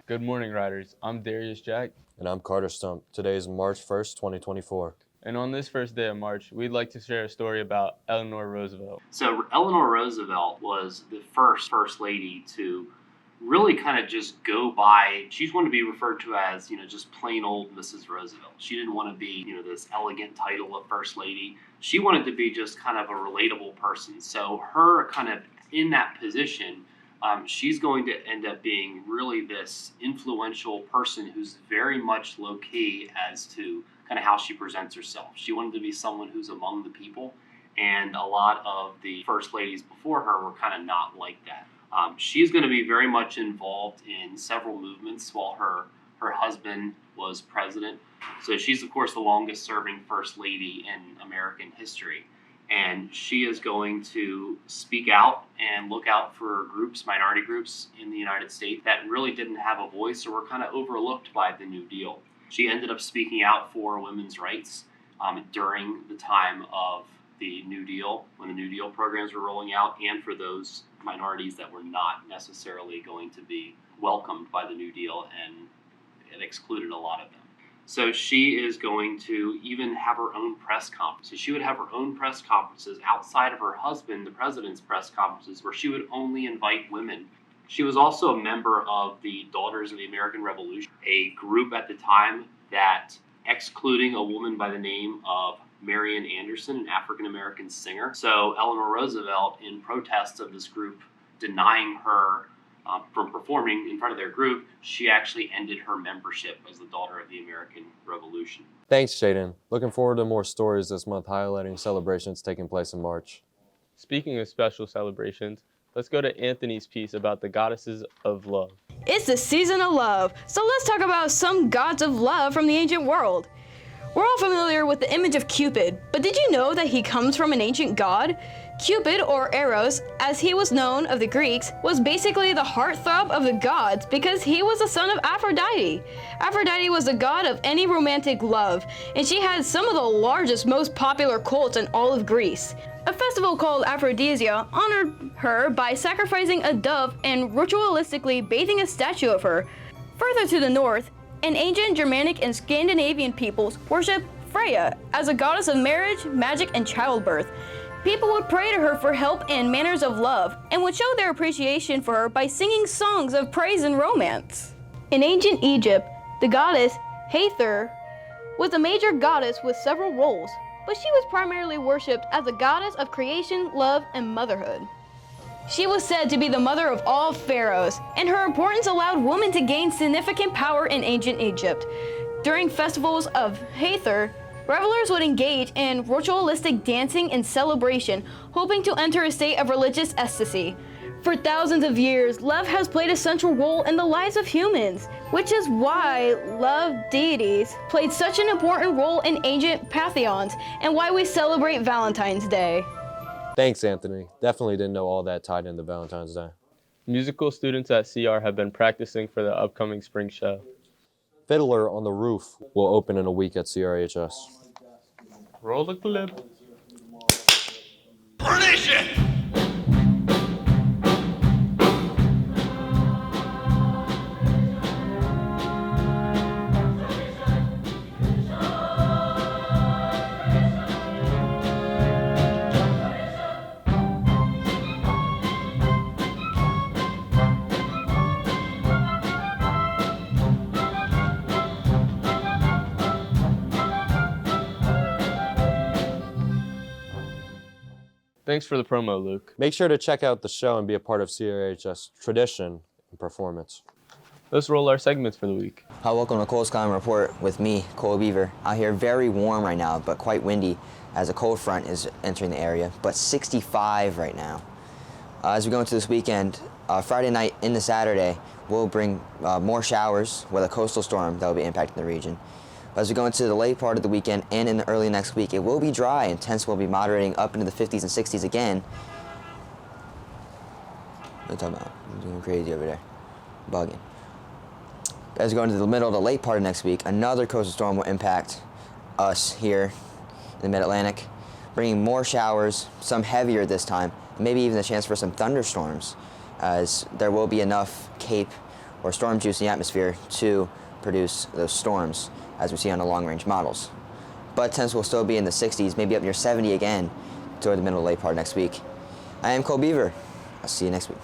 Good morning, riders. I'm Darius Jack. And I'm Carter Stump. Today is March 1st, 2024. And on this first day of March, we'd like to share a story about Eleanor Roosevelt. So Eleanor Roosevelt was the first lady to really kind of just go by. She wanted to be referred to as, just plain old Mrs. Roosevelt. She didn't want to be, this elegant title of first lady. She wanted to be just kind of a relatable person. So her kind of in that position, she's going to end up being really this influential person who's very much low key as to kind of how she presents herself. She wanted to be someone who's among the people, and a lot of the first ladies before her were kind of not like that. She's going to be very much involved in several movements while her husband was president. So she's, of course, the longest serving first lady in American history. And she is going to speak out and look out for groups, minority groups in the United States that really didn't have a voice or were kind of overlooked by the New Deal. She ended up speaking out for women's rights during the time of the New Deal, when the New Deal programs were rolling out, and for those minorities that were not necessarily going to be welcomed by the New Deal, and it excluded a lot of them. So she is going to even have her own press conferences. She would have her own press conferences outside of her husband, the president's press conferences, where she would only invite women. She was also a member of the Daughters of the American Revolution, a group at the time that, excluding a woman by the name of Marian Anderson, an African-American singer. So Eleanor Roosevelt, in protest of this group denying her from performing in front of their group, she actually ended her membership as the Daughter of the American Revolution. Thanks, Shaden. Looking forward to more stories this month highlighting celebrations taking place in March. Speaking of special celebrations, let's go to Anthony's piece about the goddesses of love. It's the season of love, so let's talk about some gods of love from the ancient world. We're all familiar with the image of Cupid, but did you know that he comes from an ancient god? Cupid, or Eros, as he was known of the Greeks, was basically the heartthrob of the gods because he was the son of Aphrodite. Aphrodite was the god of any romantic love, and she had some of the largest, most popular cults in all of Greece. A festival called Aphrodisia honored her by sacrificing a dove and ritualistically bathing a statue of her. Further to the north, an ancient Germanic and Scandinavian peoples worshipped Freya as a goddess of marriage, magic, and childbirth. People would pray to her for help and manners of love, and would show their appreciation for her by singing songs of praise and romance. In ancient Egypt, the goddess Hathor was a major goddess with several roles, but she was primarily worshipped as a goddess of creation, love, and motherhood. She was said to be the mother of all pharaohs, and her importance allowed women to gain significant power in ancient Egypt. During festivals of Hathor, revelers would engage in ritualistic dancing and celebration, hoping to enter a state of religious ecstasy. For thousands of years, love has played a central role in the lives of humans, which is why love deities played such an important role in ancient pantheons, and why we celebrate Valentine's Day. Thanks, Anthony. Definitely didn't know all that tied into Valentine's Day. Musical students at CR have been practicing for the upcoming spring show. Fiddler on the Roof will open in a week at CRHS. Roll the clip. Perdition! Thanks for the promo, Luke. Make sure to check out the show and be a part of CRHS tradition and performance. Let's roll our segments for the week. Hi, welcome to Cole's Common Report with me, Cole Beaver. Out here very warm right now, but quite windy as a cold front is entering the area, but 65 right now. As we go into this weekend, Friday night into Saturday, we'll bring more showers with a coastal storm that will be impacting the region. As we go into the late part of the weekend and in the early next week, it will be dry and temps will be moderating up into the 50s and 60s again. What are you talking about? I'm doing crazy over there. Bugging. As we go into the middle of the late part of next week, another coastal storm will impact us here in the mid-Atlantic, bringing more showers, some heavier this time, maybe even a chance for some thunderstorms, as there will be enough Cape or storm juice in the atmosphere to produce those storms, as we see on the long-range models. But temps will still be in the 60s, maybe up near 70 again toward the middle to late part next week. I am Cole Beaver. I'll see you next week.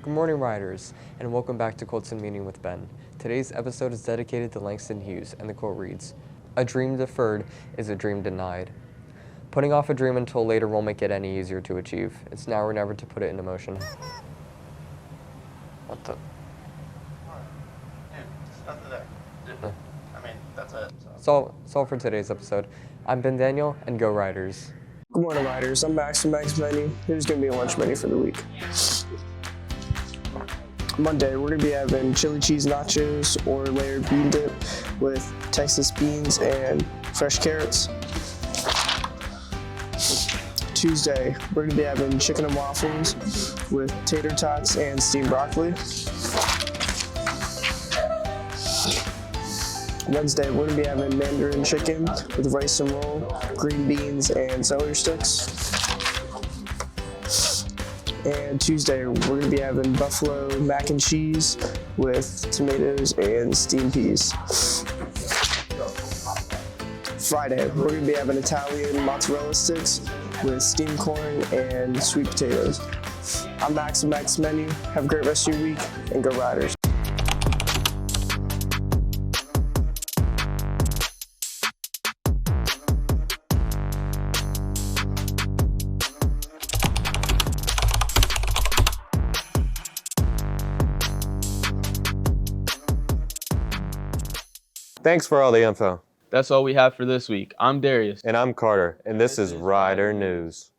Good morning, riders, and welcome back to Colts in Meeting with Ben. Today's episode is dedicated to Langston Hughes, and the quote reads, "A dream deferred is a dream denied." Putting off a dream until later won't make it any easier to achieve. It's now or never to put it into motion. What the? There's nothing there. I mean, that's it. That's all for today's episode. I'm Ben Daniel, and go Riders. Good morning, riders. I'm Max from Max Menu. Here's going to be a lunch menu for the week. Monday, we're going to be having chili cheese nachos or layered bean dip with Texas beans and fresh carrots. Tuesday, we're going to be having chicken and waffles with tater tots and steamed broccoli. Wednesday, we're going to be having mandarin chicken with rice and roll, green beans, and celery sticks. And Tuesday, we're going to be having buffalo mac and cheese with tomatoes and steamed peas. Friday, we're going to be having Italian mozzarella sticks with steamed corn and sweet potatoes. I'm Max from Max Menu. Have a great rest of your week, and go Riders. Thanks for all the info. That's all we have for this week. I'm Darius. And I'm Carter, and this is Rider News.